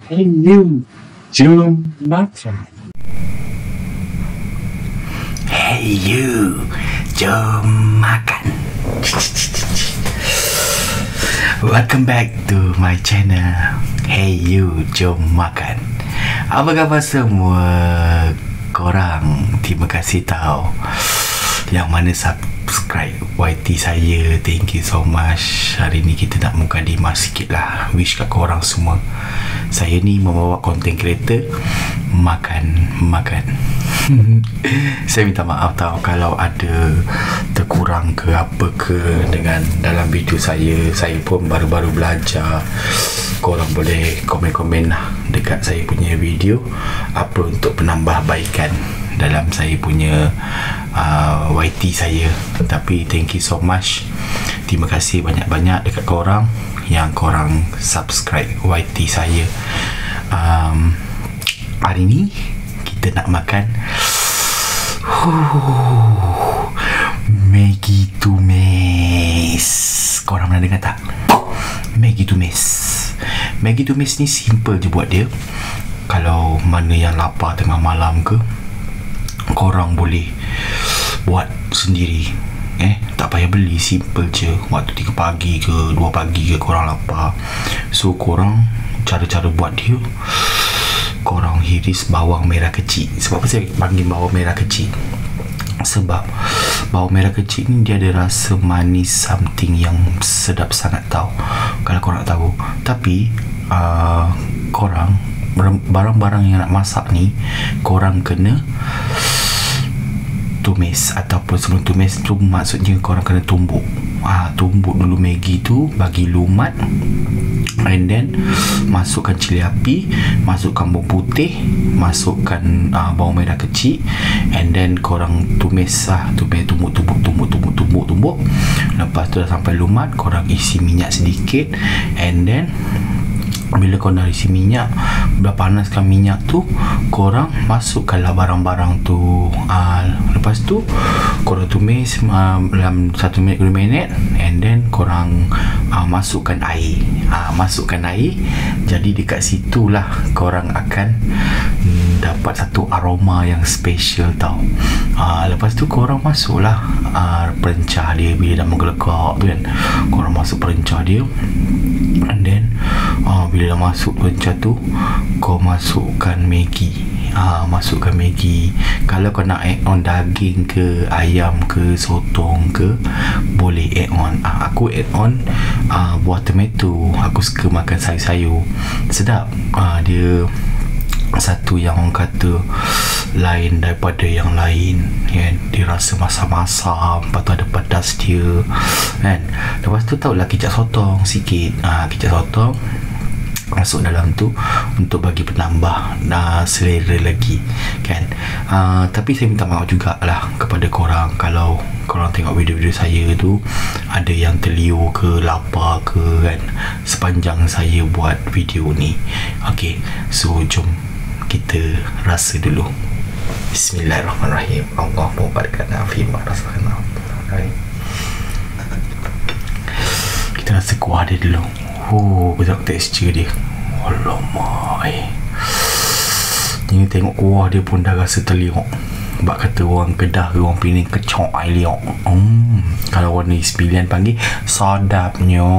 Hey you, jom makan. Hey you, jom makan. Welcome back to my channel. Hey you, jom makan. Apa khabar semua korang? Terima kasih tau yang mana subscribe YT saya. Thank you so much. Hari ni kita nak mukadimah sikit lah. Wish kat korang semua, saya ni membawa content creator makan. Saya minta maaf tau kalau ada terkurang ke apa ke dengan dalam video saya. Saya pun baru-baru belajar. Korang boleh komen-komen lah dekat saya punya video apa untuk penambahbaikan dalam saya punya YT saya. Tapi thank you so much. Terima kasih banyak-banyak dekat korang yang korang subscribe YT saya. Hari ni kita nak makan Maggi tumis. Korang pernah dengar tak? Maggi tumis. Maggi tumis ni simple je buat dia. Kalau mana yang lapar tengah malam ke, korang boleh buat sendiri. Tak payah beli, simple je. Waktu 3 pagi ke 2 pagi ke korang lapar, so korang cara-cara buat dia, korang hiris bawang merah kecil. Sebab apa saya panggil bawang merah kecil? Sebab bawang merah kecil ni dia ada rasa manis something yang sedap sangat tau, kalau korang nak tahu. Tapi korang barang-barang yang nak masak ni korang kena tumis, ataupun sebelum tumis tu maksudnya korang kena tumbuk. Tumbuk dulu Maggi tu, bagi lumat, and then masukkan cili api, masukkan bawang putih, masukkan bawang merah kecil, and then korang tumis tumbuk. Lepas tu dah sampai lumat, korang isi minyak sedikit, and then bila korang dah isi minyak, dah panaskan minyak tu, korang masukkanlah barang-barang tu. Lepas tu korang tumis dalam 1 minit 2 minit, and then korang masukkan air. Masukkan air. Jadi dekat situlah korang akan dapat satu aroma yang special tau. Lepas tu korang masuklah perencah dia. Bila dah menggelegak tu kan, korang masuk perencah dia, and then bila dah masuk perencah tu, kau masukkan Maggi. Masukkan Maggi. Kalau kau nak add on daging ke, ayam ke, sotong ke, boleh add on. Aku add on buah tomato. Aku suka makan sayur-sayur, sedap. Dia satu yang orang kata lain daripada yang lain kan. Dia rasa masam-masam, lepas tu ada pedas dia kan. Lepas tu tahulah kicap sotong sikit. Kicap sotong masuk dalam tu untuk bagi penambah selera lagi kan. Tapi saya minta maaf jugalah kepada korang kalau korang tengok video-video saya tu ada yang terliur ke, lapar ke kan, sepanjang saya buat video ni. Okay, so jom kita rasa dulu. Bismillahirrahmanirrahim. Allahumma barik lana fi ma razaqtana. Kita rasa kuah dia dulu. Betul tekstur dia. Alamak. Ini tengok kuah dia pun dah rasa terliok. Sebab kata orang Kedah ke orang Penang, kecok air liok. Kalau orang Negeri Sembilan panggil sadapnya.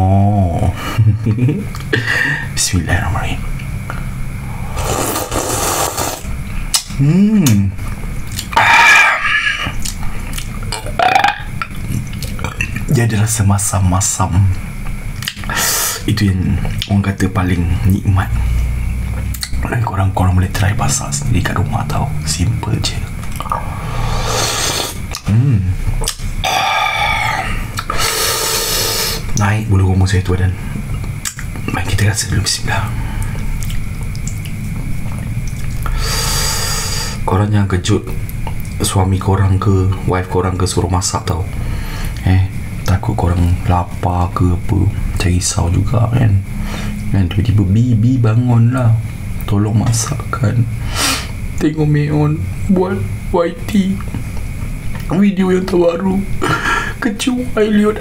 Bismillahirrahmanirrahim. Dia ada rasa masam-masam. Itu yang orang kata paling nikmat. Korang boleh try masak sendiri kat rumah tau. Simple je. Naik bulu roma saya tu dan mari kita rasa dulu. Bismillah. Korang jangan kejut suami korang ke wife korang ke suruh masak tau. Takut korang lapar ke apa, macam risau juga kan. Tiba-tiba bibi bangun lah, tolong masakkan. Tengok Meon buat YT video yang terbaru, kecu air liur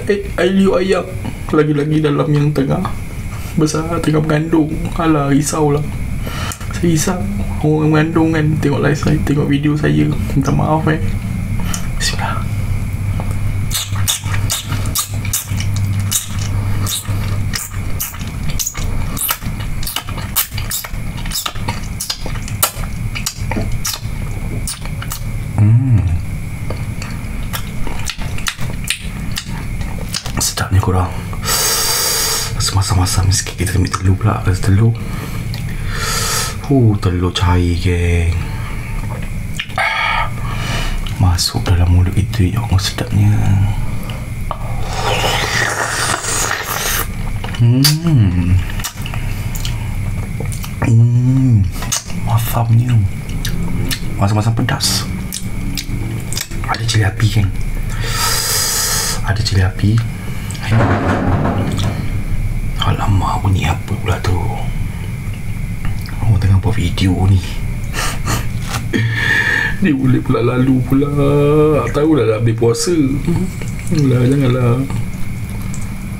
ayam, lagi-lagi dalam yang tengah besar, tengah mengandung. Alah, risaulah. Saya risau orang mengandung kan tengok live saya, tengok video saya. Minta maaf Bismillah. Sedapnya korang. Semasa-masa sikit kita ambil telur pula. Kasi telur telur cair geng, masuk dalam mulut itu. Ya Allah, sedapnya. Masamnya, masam-masam pedas. Ada cili api geng, ada cili api. Alamak, bunyi apa pula tu? Orang tengah buat video ni. Dia boleh pula lalu pula. Tahu dah habis puasa. Janganlah.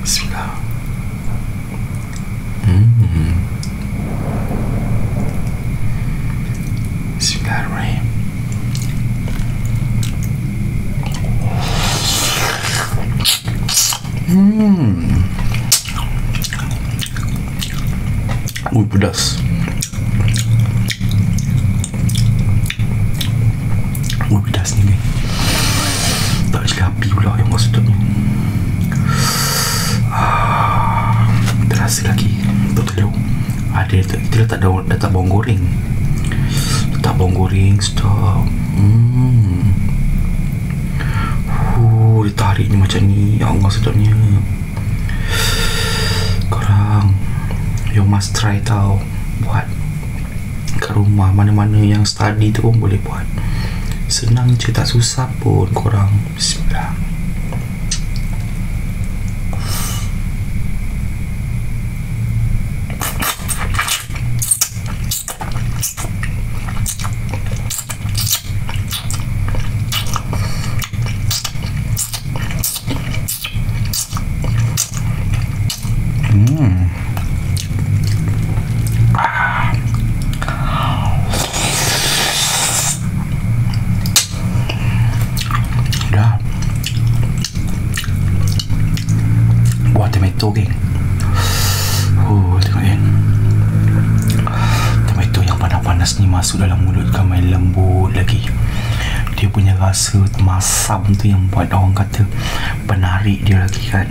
Bismillah. Bismillahirrahmanirrahim. Pedas. Pedas ni geng. Tak cili api pula yang maksudnya. Terasa lagi untuk telur. Ada kita letak daun, letak bawang goreng. Letak bawang goreng. Stop. Dia tarik ni macam ni. Ya Allah, sedapnya. Korang, you must try tau. Buat kat rumah. Mana-mana yang study tu pun boleh buat. Senang je, tak susah pun korang. Bismillah. Tomato geng. Tengok kan, tomato yang panas-panas ni masuk dalam mulut kan, main lembut lagi. Dia punya rasa masam tu yang buat orang kata penarik dia lagi kan.